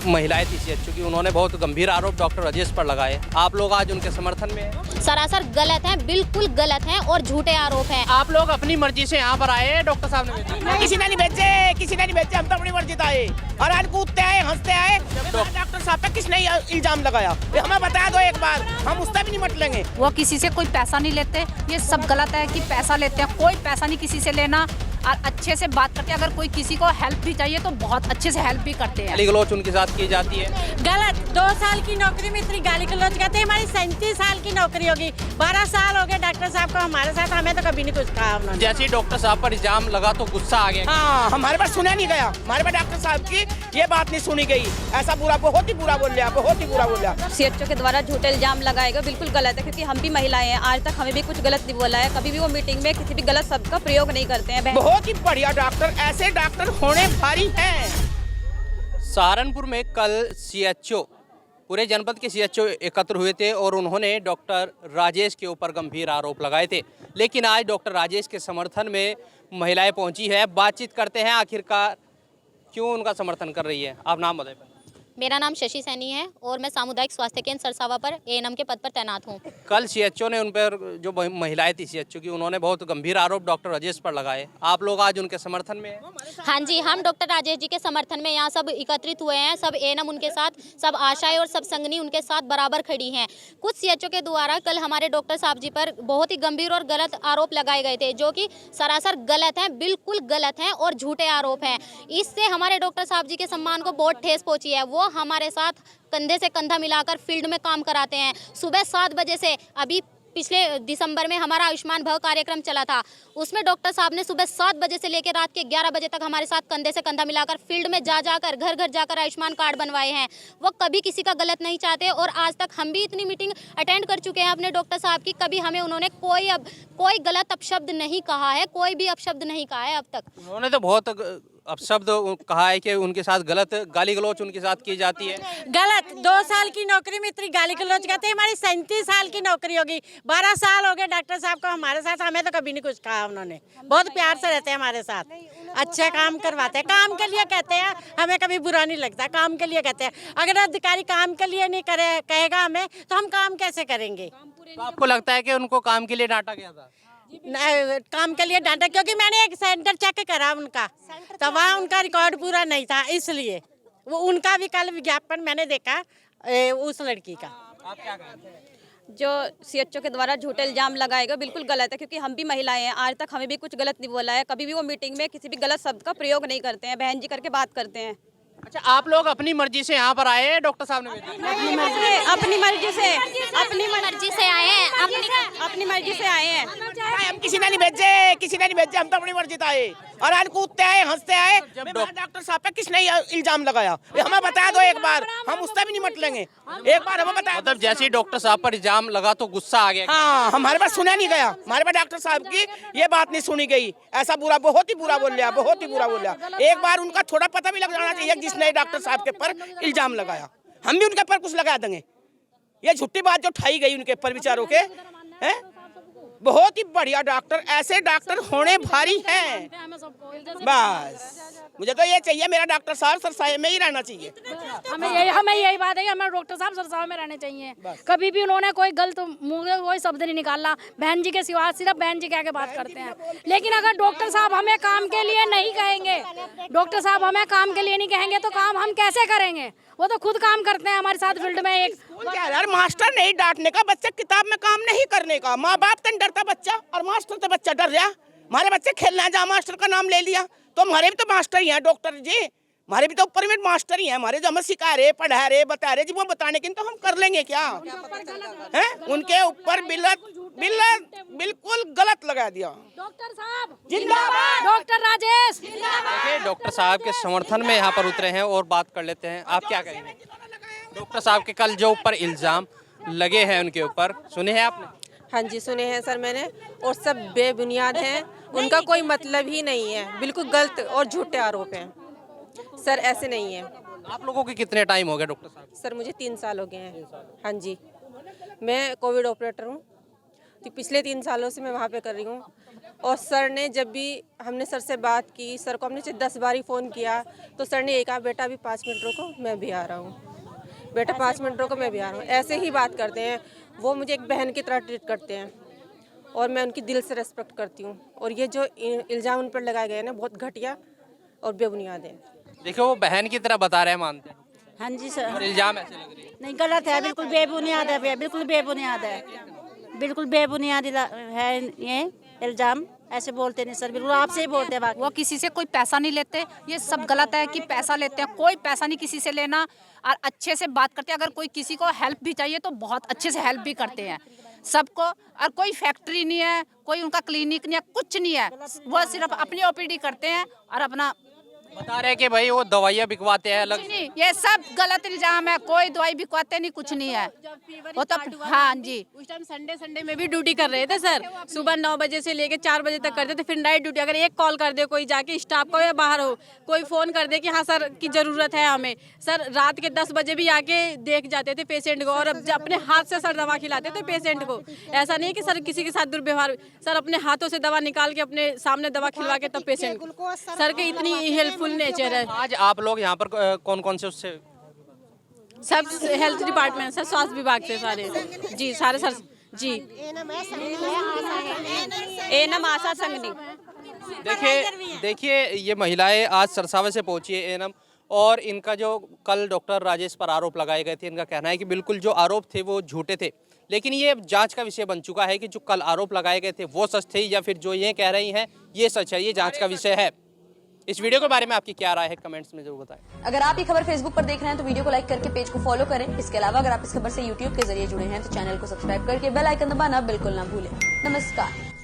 महिलाएं थी सीएचओ की, उन्होंने बहुत गंभीर आरोप डॉक्टर राजेश पर लगाए। आप लोग आज उनके समर्थन में हैं? सरासर गलत है, बिल्कुल गलत है और झूठे आरोप हैं। आप लोग अपनी मर्जी से यहाँ पर आए, डॉक्टर साहब ने भेजा? किसी ने नहीं भेजे, हम तो अपनी मर्जी से आए और आज कूदते आए, हंसते आए। डॉक्टर साहब पे किसने इल्जाम लगाया ये हमें बता दो एक बार, हम उससे भी निपट लेंगे। वो किसी से कोई पैसा नहीं लेते, ये सब गलत है कि पैसा लेते हैं। कोई पैसा नहीं किसी से लेना और अच्छे से बात करते हैं। अगर कोई किसी को हेल्प भी चाहिए तो बहुत अच्छे से हेल्प भी करते हैं। गाली गलौज उनके साथ की जाती है। गलत, 2 साल की नौकरी में इतनी गाली गलौज कहते हैं। हमारी 37 साल की नौकरी होगी, 12 साल हो गए डॉक्टर साहब को हमारे साथ, हमें तो कभी नहीं कुछ कहा उन्होंने। जैसे ही डॉक्टर साहब पर इल्जाम लगा तो गुस्सा आ गया। हाँ, हमारे पास सुना नहीं गया, हमारे पास डॉक्टर साहब की ये बात नहीं सुनी गई। ऐसा बुरा, बहुत ही बुरा बोल लिया, बहुत ही बुरा बोल लिया। सीएचओ के द्वारा झूठे इल्जाम लगाए गए बिल्कुल गलत है, क्योंकि हम भी महिलाएं हैं। आज तक हमें भी कुछ गलत नहीं बोला है, कभी भी वो मीटिंग में किसी भी गलत शब्द का प्रयोग नहीं करते हैं। बहुत ही बढ़िया डॉक्टर, ऐसे डॉक्टर होने भारी हैं। सहारनपुर में कल सीएचओ, पूरे जनपद के सीएचओ एकत्र हुए थे और उन्होंने डॉक्टर राजेश के ऊपर गंभीर आरोप लगाए थे। लेकिन आज डॉक्टर राजेश के समर्थन में महिलाएं पहुंची है। बातचीत करते हैं आखिरकार क्यों उनका समर्थन कर रही है। आप नाम बताइए। मेरा नाम शशि सैनी है और मैं सामुदायिक स्वास्थ्य केंद्र सरसावा पर एएनएम के पद पर तैनात हूँ। कल सीएचओ ने उन पर, जो महिलाएं थी सीएचओ की, उन्होंने बहुत गंभीर आरोप डॉक्टर राजेश पर लगाए। आप लोग आज उनके समर्थन में हैं? हाँ जी, हम डॉक्टर राजेश जी के समर्थन में यहाँ सब एकत्रित हुए हैं। सब एएनएम उनके साथ, सब आशाएं और सब संगनी उनके साथ बराबर खड़ी हैं। कुछ सीएचओ के द्वारा कल हमारे डॉक्टर साहब जी पर बहुत ही गंभीर और गलत आरोप लगाए गए थे, जो कि सरासर गलत हैं, बिल्कुल गलत हैं और झूठे आरोप हैं। इससे हमारे डॉक्टर साहब जी के सम्मान को बहुत ठेस पहुँची है। वो हमारे साथ कंधे से कंधा मिलाकर फील्ड में काम कराते हैं। सुबह 7 बजे से, अभी पिछले दिसंबर में हमारा आयुष्मान भव कार्यक्रम चला था, उसमें डॉक्टर साहब ने सुबह 7 बजे से लेकर रात के 11 बजे तक हमारे साथ कंधे से कंधा मिलाकर फील्ड में जाकर घर घर जाकर आयुष्मान कार्ड बनवाए हैं। वो कभी किसी का गलत नहीं चाहते और आज तक हम भी इतनी मीटिंग अटेंड कर चुके हैं अपने डॉक्टर साहब की, कभी हमें उन्होंने कोई गलत अपशब्द नहीं कहा है, कोई भी अपशब्द नहीं कहा है अब तक। उन्होंने तो बहुत अपशब्द कहा है कि उनके साथ गलत गाली गलौज उनके साथ की जाती है। गलत, 2 साल की नौकरी में इतनी गाली गलौज कहते हैं। हमारी 37 साल की नौकरी होगी, 12 साल हो गए डॉक्टर साहब को हमारे साथ, हमें तो कभी नहीं कुछ कहा उन्होंने। बहुत प्यार से रहते हैं हमारे साथ, अच्छा काम करवाते हैं, काम के लिए कहते हैं, हमें कभी बुरा नहीं लगता। काम के लिए कहते हैं, अगर अधिकारी काम के लिए नहीं कहेगा हमें तो हम काम कैसे करेंगे। तो आपको लगता है कि उनको काम के लिए डांटा गया था? काम के लिए डांटा, क्योंकि मैंने एक सेंटर चेक करा उनका, तो वहाँ उनका रिकॉर्ड पूरा नहीं था, इसलिए वो उनका भी कल विज्ञापन मैंने देखा उस लड़की का। आप क्या कहते हैं? जो सीएचओ के द्वारा झूठे इल्जाम लगाए गए बिल्कुल गलत है, क्योंकि हम भी महिलाएं हैं। आज तक हमें भी कुछ गलत नहीं बोला है, कभी भी वो मीटिंग में किसी भी गलत शब्द का प्रयोग नहीं करते हैं। बहन जी करके बात करते हैं। अच्छा, आप लोग अपनी मर्जी से यहाँ पर आए, डॉक्टर साहब ने भेजा? अपनी मर्जी से अपनी मर्जी से आए हैं, अपनी मर्जी से आए हैं। हम किसी ने नहीं भेजे, हम तो अपनी मर्जी से आए और आज कूदते आए, हंसते आए। डॉक्टर साहब पे किसने इल्जाम लगाया ये हमें बता दो एक बार, हम उससे भी निपट लेंगे। एक बार हमें बता। मतलब जैसे ही डॉक्टर साहब पर इल्जाम लगा तो गुस्सा आ गया। हाँ, हमारे पास सुना नहीं गया, हमारे पास डॉक्टर साहब की ये बात नहीं सुनी गई। ऐसा बुरा, बहुत ही बुरा बोल लिया, बहुत ही बुरा बोल लिया। एक बार उनका थोड़ा पता भी लग जाना चाहिए जिसने डॉक्टर साहब के पर इल्जाम लगाया। हम भी उनके पर कुछ लगा देंगे। ये झूठी बात जो उठाई गई उनके पर विचारों के, हैं? बहुत ही बढ़िया डॉक्टर, ऐसे डॉक्टर होने भारी हैं। बस मुझे तो ये चाहिए, मेरा डॉक्टर साहब सरसाए में ही रहना चाहिए। हमें यही बात है कि हमारे डॉक्टर साहब सरसावा में रहने चाहिए। कभी भी उन्होंने कोई गलत मुंह से कोई शब्द नहीं निकाला। बहन जी के सिवा सिर्फ बहन जी कह के बात करते हैं। लेकिन अगर डॉक्टर साहब हमें काम के लिए नहीं कहेंगे, डॉक्टर साहब हमें काम के लिए नहीं कहेंगे तो काम हम कैसे करेंगे। वो तो खुद काम करते हैं हमारे साथ फील्ड में। एक यार मास्टर नहीं डांटने का, बच्चा किताब में काम नहीं करने का। माँ बाप तो डरता बच्चा और मास्टर तो बच्चा डर रहा। हमारे बच्चे खेलना जा, मास्टर का नाम ले लिया तो हमारे भी तो मास्टर ही हैं डॉक्टर जी, हमारे भी तो ऊपर में मास्टर ही हैं। हमारे जो हमें सिखा रहे, पढ़ा रहे, बता रहे जी, वो बताने के तो हम कर लेंगे क्या हैं? उनके ऊपर बिल्कुल गलत लगा दिया। डॉक्टर साहब जिंदाबाद, डॉक्टर राजेश। देखिए, डॉक्टर साहब के समर्थन में यहाँ पर उतरे हैं और बात कर लेते हैं। आप क्या कहेंगे? डॉक्टर साहब के कल जो ऊपर इल्जाम लगे हैं उनके ऊपर, सुने हैं आपने? हाँ जी, सुने हैं सर मैंने, और सब बेबुनियाद हैं, उनका कोई मतलब ही नहीं है, बिल्कुल गलत और झूठे आरोप हैं सर, ऐसे नहीं है। आप लोगों के कितने टाइम हो गया डॉक्टर साहब? सर मुझे 3 साल हो गए हैं। हाँ जी, मैं कोविड ऑपरेटर हूँ, तो पिछले 3 सालों से मैं वहाँ पे कर रही हूँ। और सर ने जब भी हमने सर से बात की, सर को हमने 10 बार ही फ़ोन किया, तो सर ने कहा बेटा अभी 5 मिनट रुको, मैं भी आ रहा हूँ, बेटा 5 मिनट रुको, मैं भी आ रहा हूँ। ऐसे ही बात करते हैं। वो मुझे एक बहन की तरह ट्रीट करते हैं और मैं उनकी दिल से रेस्पेक्ट करती हूँ। और ये जो इल्ज़ाम उन पर लगाए गए हैं ना, बहुत घटिया और बेबुनियाद है। देखिए वो बहन की तरह बता रहे हैं, मानते हैं, हाँ जी सर, और इल्जाम ऐसे लग रही है। नहीं गलत है, बिल्कुल बेबुनियाद है, बिल्कुल बेबुनियाद है, बिल्कुल बेबुनियाद है ये इल्ज़ाम। ऐसे बोलते नहीं सर, बिल्कुल आपसे ही बोलते हैं। वो किसी से कोई पैसा नहीं लेते, ये सब गलत है कि पैसा लेते हैं। कोई पैसा नहीं किसी से लेना, और अच्छे से बात करते हैं। अगर कोई किसी को हेल्प भी चाहिए तो बहुत अच्छे से हेल्प भी करते हैं सबको। और कोई फैक्ट्री नहीं है, कोई उनका क्लिनिक नहीं है, कुछ नहीं है। वो सिर्फ अपनी ओपीडी करते हैं और अपना बता रहे हैं कि भाई वो दवाइयाँ बिकवाते हैं अलग। नहीं, ये सब गलत इल्जाम है। कोई दवाई बिकवाते नहीं, कुछ नहीं है। वो तो हाँ जी, उस टाइम संडे में भी ड्यूटी कर रहे थे सर। सुबह 9 बजे से लेके 4 बजे तक करते थे, फिर नाइट ड्यूटी। अगर एक कॉल कर दे कोई जाके स्टाफ को या बाहर हो, कोई फ़ोन कर दे कि हाँ सर की ज़रूरत है हमें, सर रात के 10 बजे भी आके देख जाते थे पेशेंट को। और अब अपने हाथ से सर दवा खिलाते थे पेशेंट को। ऐसा नहीं कि सर किसी के साथ दुर्व्यवहार, सर अपने हाथों से दवा निकाल के अपने सामने दवा खिलवा के तब पेशेंट को। सर के इतनी हेल्पफुल नेचर है। आज आप लोग यहाँ पर कौन कौन से उससे सब हेल्थ डिपार्टमेंट सर, स्वास्थ्य विभाग से सारे जी, सारे सर जी। एनम आशा संगनी। देखिए ये महिलाएं आज सरसावे से पहुंची है एएनएम, और इनका जो कल डॉक्टर राजेश पर आरोप लगाए गए थे, इनका कहना है कि बिल्कुल जो आरोप थे वो झूठे थे। लेकिन ये जांच का विषय बन चुका है कि जो कल आरोप लगाए गए थे वो सच थे या फिर जो ये कह रही हैं ये सच है। ये जांच का विषय है। इस वीडियो के बारे में आपकी क्या राय है, कमेंट्स में जरूर बताएं। अगर आप ये खबर फेसबुक पर देख रहे हैं तो वीडियो को लाइक करके पेज को फॉलो करें। इसके अलावा अगर आप इस खबर से यूट्यूब के जरिए जुड़े हैं तो चैनल को सब्सक्राइब करके बेल आइकन दबाना बिल्कुल ना भूलें। नमस्कार।